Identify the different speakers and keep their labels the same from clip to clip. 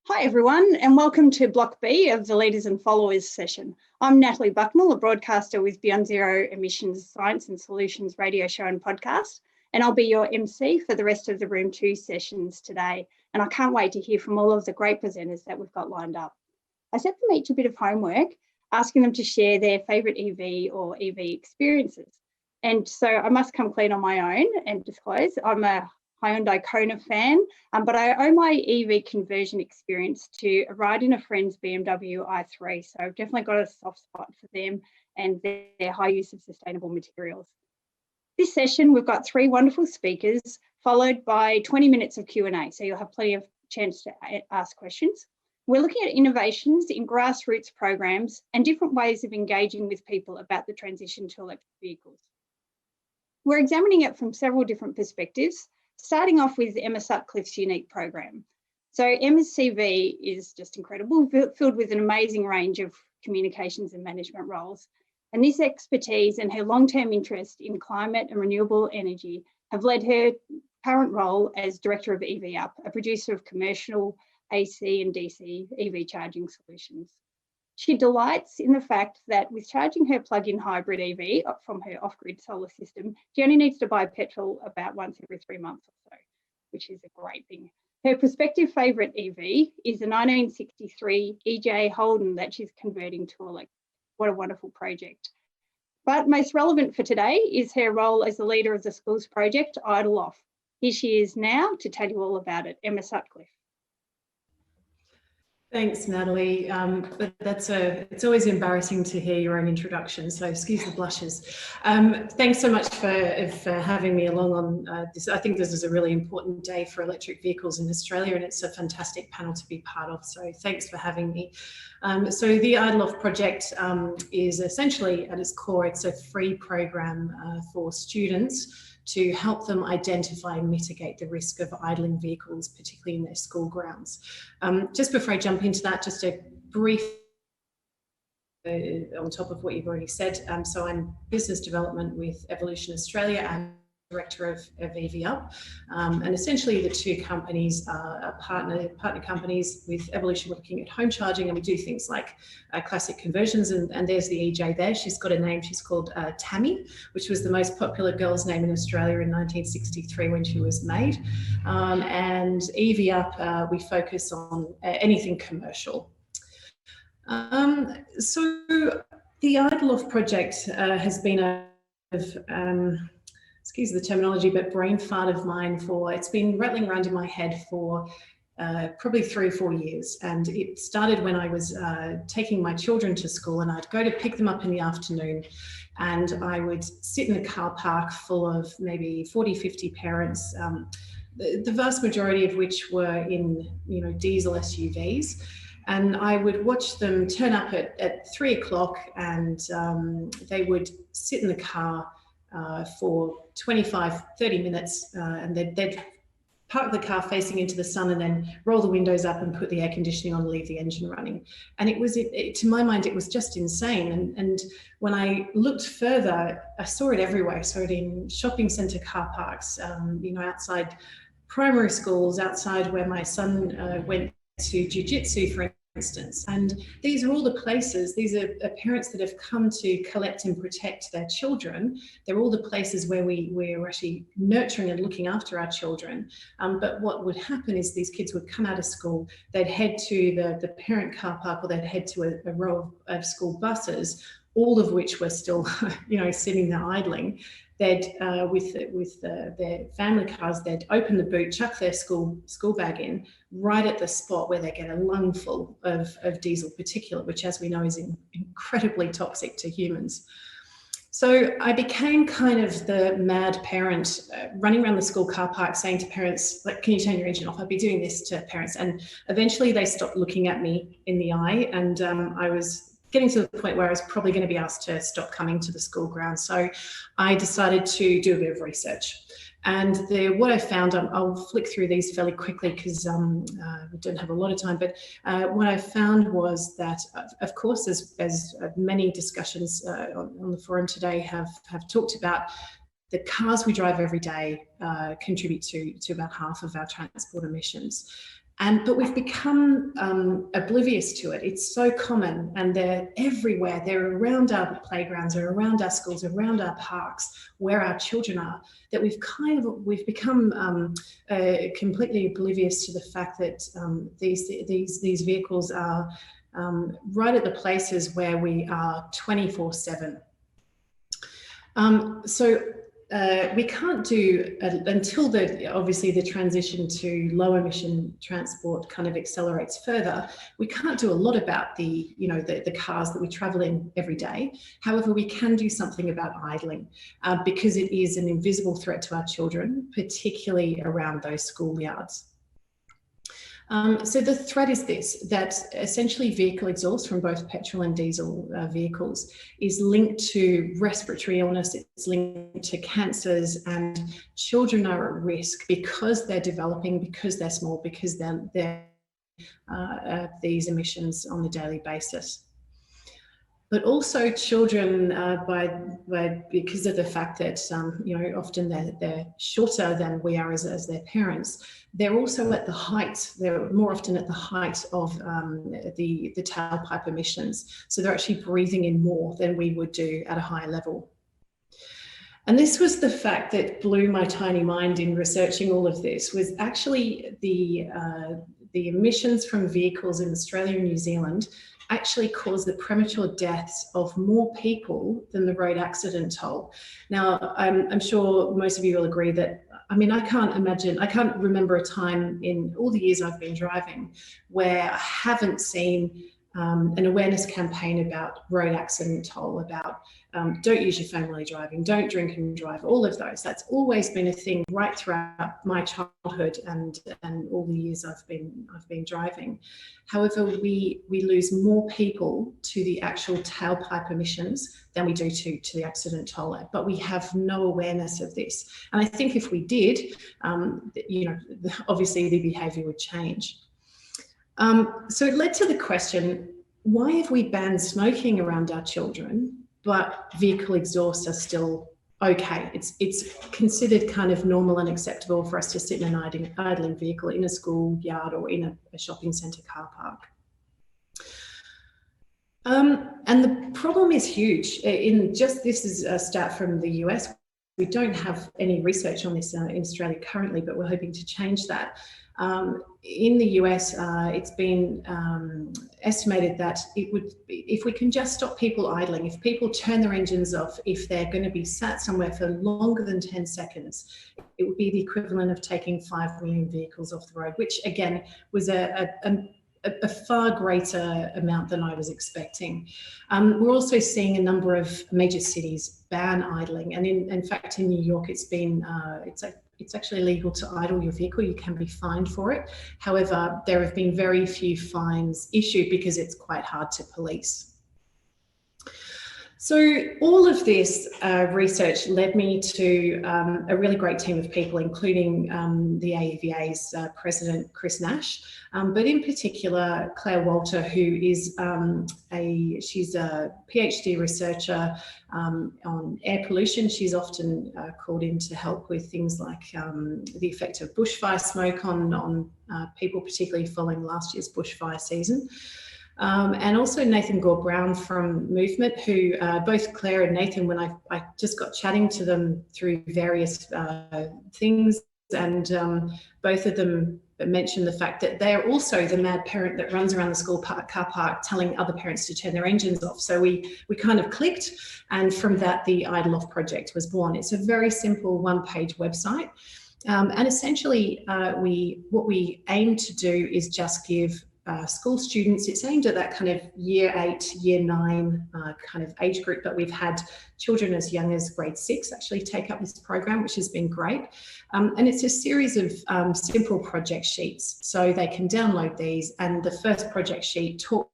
Speaker 1: Hi everyone, and welcome to Block B of the Leaders and Followers session. I'm Natalie Bucknell, a broadcaster with Beyond Zero Emissions Science and Solutions radio show and podcast, and I'll be your MC for the rest of the Room 2 sessions today. And I can't wait to hear from all of the great presenters that we've got lined up. I set them each a bit of homework, asking them to share their favourite EV or EV experiences. And so I must come clean on my own and disclose I'm a Hyundai Kona fan, but I owe my EV conversion experience to a ride in a friend's BMW i3. So I've definitely got a soft spot for them and their high use of sustainable materials. This session, we've got 3 wonderful speakers, followed by 20 minutes of Q&A. So you'll have plenty of chance to ask questions. We're looking at innovations in grassroots programs and different ways of engaging with people about the transition to electric vehicles. We're examining it from several different perspectives, starting off with Emma Sutcliffe's unique program. So Emma's CV is just incredible, filled with an amazing range of communications and management roles. And this expertise and her long-term interest in climate and renewable energy have led her current role as Director of EV Up, a producer of commercial AC and DC EV charging solutions. She delights in the fact that with charging her plug-in hybrid EV from her off-grid solar system, she only needs to buy petrol about once every 3 months or so, which is a great thing. Her prospective favourite EV is a 1963 EJ Holden that she's converting to electric. What a wonderful project. But most relevant for today is her role as the leader of the schools project, Idle Off. Here she is now to tell you all about it, Emma Sutcliffe.
Speaker 2: Thanks, Natalie. But it's always embarrassing to hear your own introduction, so excuse the blushes. Thanks so much for having me along on this. I think this is a really important day for electric vehicles in Australia, and it's a fantastic panel to be part of, so thanks for having me. So the Idle Off project is essentially, at its core, it's a free program for students to help them identify and mitigate the risk of idling vehicles, particularly in their school grounds. Just before I jump into that, just a brief on top of what you've already said. So I'm business development with Evolution Australia and Director of EV Up, and essentially the 2 companies are partner companies. With Evolution, we're looking at home charging, and we do things like classic conversions, and there's the EJ there. She's got a name, she's called Tammy, which was the most popular girl's name in Australia in 1963 when she was made. And EV Up, we focus on anything commercial. So the Idle Off project has been excuse the terminology, but brain fart of mine it's been rattling around in my head for probably 3 or 4 years. And it started when I was taking my children to school, and I'd go to pick them up in the afternoon, and I would sit in a car park full of maybe 40, 50 parents, the vast majority of which were in, diesel SUVs. And I would watch them turn up at 3 o'clock, and they would sit in the car for 25, 30 minutes, and they'd park the car facing into the sun and then roll the windows up and put the air conditioning on and leave the engine running. And to my mind, it was just insane. And when I looked further, I saw it everywhere. I saw it in shopping centre car parks, outside primary schools, outside where my son went to jiu-jitsu, for instance. And these are all the places, these are parents that have come to collect and protect their children. They're all the places where we're actually nurturing and looking after our children. But what would happen is these kids would come out of school, they'd head to the parent car park, or they'd head to a row of school buses, all of which were still, sitting there idling. They'd, with their family cars, they'd open the boot, chuck their school bag in, right at the spot where they get a lungful of diesel particulate, which, as we know, is incredibly toxic to humans. So I became kind of the mad parent, running around the school car park saying to parents, like, can you turn your engine off? I'd be doing this to parents. And eventually they stopped looking at me in the eye, and I was getting to the point where I was probably going to be asked to stop coming to the school ground. So I decided to do a bit of research. And what I found, I'll flick through these fairly quickly because we don't have a lot of time, but what I found was that, of course, as many discussions on the forum today have talked about, the cars we drive every day contribute to about half of our transport emissions. But we've become oblivious to it. It's so common, and they're everywhere. They're around our playgrounds, or around our schools, around our parks, where our children are, that we've become completely oblivious to the fact that these vehicles are right at the places where we are 24/7. We can't do until obviously the transition to low emission transport kind of accelerates further. We can't do a lot about the cars that we travel in every day. However, we can do something about idling because it is an invisible threat to our children, particularly around those schoolyards. So the threat is this, that essentially vehicle exhaust from both petrol and diesel vehicles is linked to respiratory illness, it's linked to cancers, and children are at risk because they're developing, because they're small, because they're these emissions on a daily basis. But also children, because of the fact that often they're shorter than we are as their parents, they're also at the height. They're more often at the height of the tailpipe emissions. So they're actually breathing in more than we would do at a higher level. And this was the fact that blew my tiny mind in researching all of this, was actually the emissions from vehicles in Australia and New Zealand actually cause the premature deaths of more people than the road accident toll. Now, I'm sure most of you will agree that, I can't remember a time in all the years I've been driving where I haven't seen an awareness campaign about road accident toll, about don't use your phone while you're driving, don't drink and drive, all of those. That's always been a thing right throughout my childhood and all the years I've been driving. However, we lose more people to the actual tailpipe emissions than we do to the accident toll, but we have no awareness of this. And I think if we did, obviously the behaviour would change. So it led to the question, why have we banned smoking around our children, but vehicle exhausts are still okay? It's considered kind of normal and acceptable for us to sit in an idling vehicle in a school yard or in a shopping centre car park. And the problem is huge. This is a stat from the US. We don't have any research on this in Australia currently, but we're hoping to change that. In the US, it's been estimated that if we can just stop people idling, if people turn their engines off, if they're going to be sat somewhere for longer than 10 seconds, it would be the equivalent of taking 5 million vehicles off the road, which again was a far greater amount than I was expecting. We're also seeing a number of major cities ban idling, and in fact in New York it's actually illegal to idle your vehicle. You can be fined for it. However, there have been very few fines issued because it's quite hard to police. So all of this research led me to a really great team of people, including the AEVA's president, Chris Nash, but in particular, Claire Walter, who is she's a PhD researcher on air pollution. She's often called in to help with things like the effect of bushfire smoke on people, particularly following last year's bushfire season. And also Nathan Gore-Brown from Movement, who both Claire and Nathan, when I just got chatting to them through various things, and both of them mentioned the fact that they're also the mad parent that runs around the school car park telling other parents to turn their engines off. So we kind of clicked, and from that the Idle Off project was born. It's a very simple one-page website. And essentially what we aim to do is just give school students, it's aimed at that kind of year 8, year 9 kind of age group, but we've had children as young as grade 6 actually take up this program, which has been great. And it's a series of simple project sheets. So they can download these, and the first project sheet talks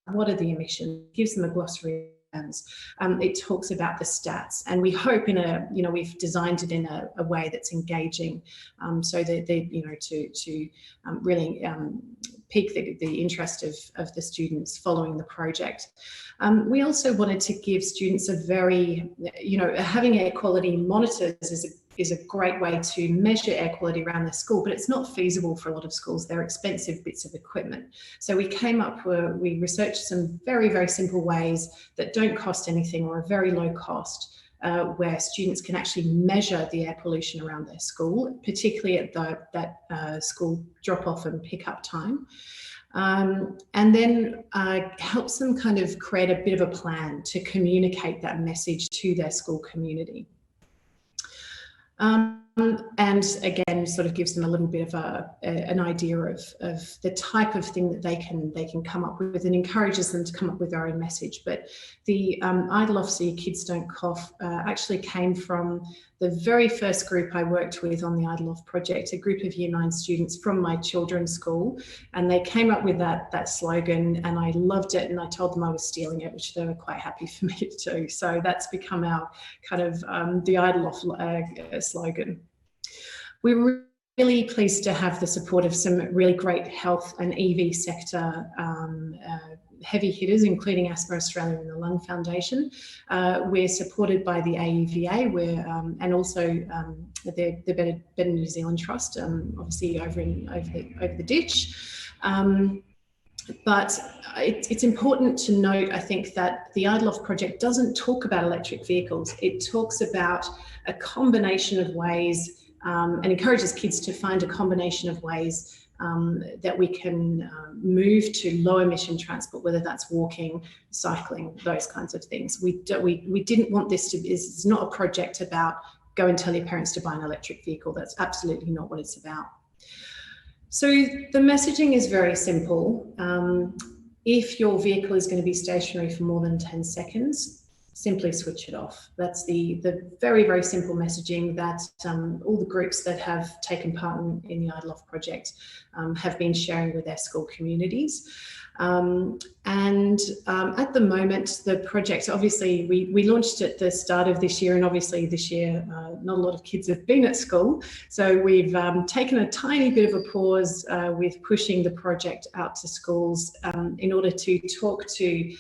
Speaker 2: about what are the emissions, gives them a glossary. It talks about the stats, and we hope we've designed it in a way that's engaging, so that to really pique the interest of the students following the project. We also wanted to give students a very, having air quality monitors is is a great way to measure air quality around their school, but it's not feasible for a lot of schools. They're expensive bits of equipment. So we we researched some very, very simple ways that don't cost anything or are very low cost, where students can actually measure the air pollution around their school, particularly at that school drop-off and pick-up time. And then helps them kind of create a bit of a plan to communicate that message to their school community. And again, sort of gives them a little bit of an idea of the type of thing that they can come up with, and encourages them to come up with their own message. But the Idle Off So Your Kids Don't Cough actually came from the very first group I worked with on the Idle Off project, a group of Year 9 students from my children's school, and they came up with that slogan, and I loved it, and I told them I was stealing it, which they were quite happy for me to do. So that's become our kind of the Idle Off slogan. We were really pleased to have the support of some really great health and EV sector heavy hitters, including Asthma Australia and the Lung Foundation. We're supported by the AUVA, and also the Better New Zealand Trust, obviously over the ditch. But it's important to note, I think, that the Idle Off project doesn't talk about electric vehicles. It talks about a combination of ways, and encourages kids to find a combination of ways that we can move to low emission transport, whether that's walking, cycling, those kinds of things. We didn't want this to be, it's not a project about go and tell your parents to buy an electric vehicle. That's absolutely not what it's about. So the messaging is very simple. If your vehicle is going to be stationary for more than 10 seconds, simply switch it off. That's the very, very simple messaging that all the groups that have taken part in the Idle Off project have been sharing with their school communities. At the moment, the project, obviously, we launched at the start of this year, and obviously this year, not a lot of kids have been at school. So we've taken a tiny bit of a pause with pushing the project out to schools in order to talk to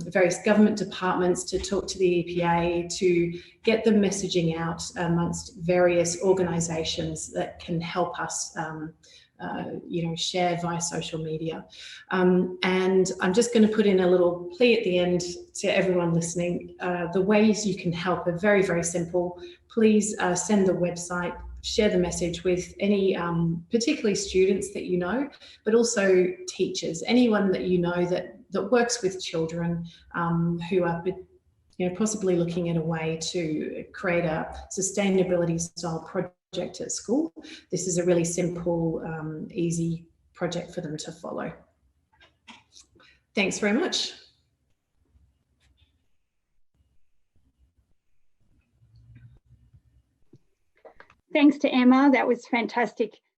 Speaker 2: various government departments, to talk to the EPA, to get the messaging out amongst various organisations that can help us share via social media. And I'm just going to put in a little plea at the end to everyone listening. The ways you can help are very, very simple. Please send the website, share the message with any, particularly students that you know, but also teachers, anyone that you know that works with children who are possibly looking at a way to create a sustainability style project at school. This is a really simple, easy project for them to follow. Thanks very much.
Speaker 1: Thanks to Emma, that was fantastic.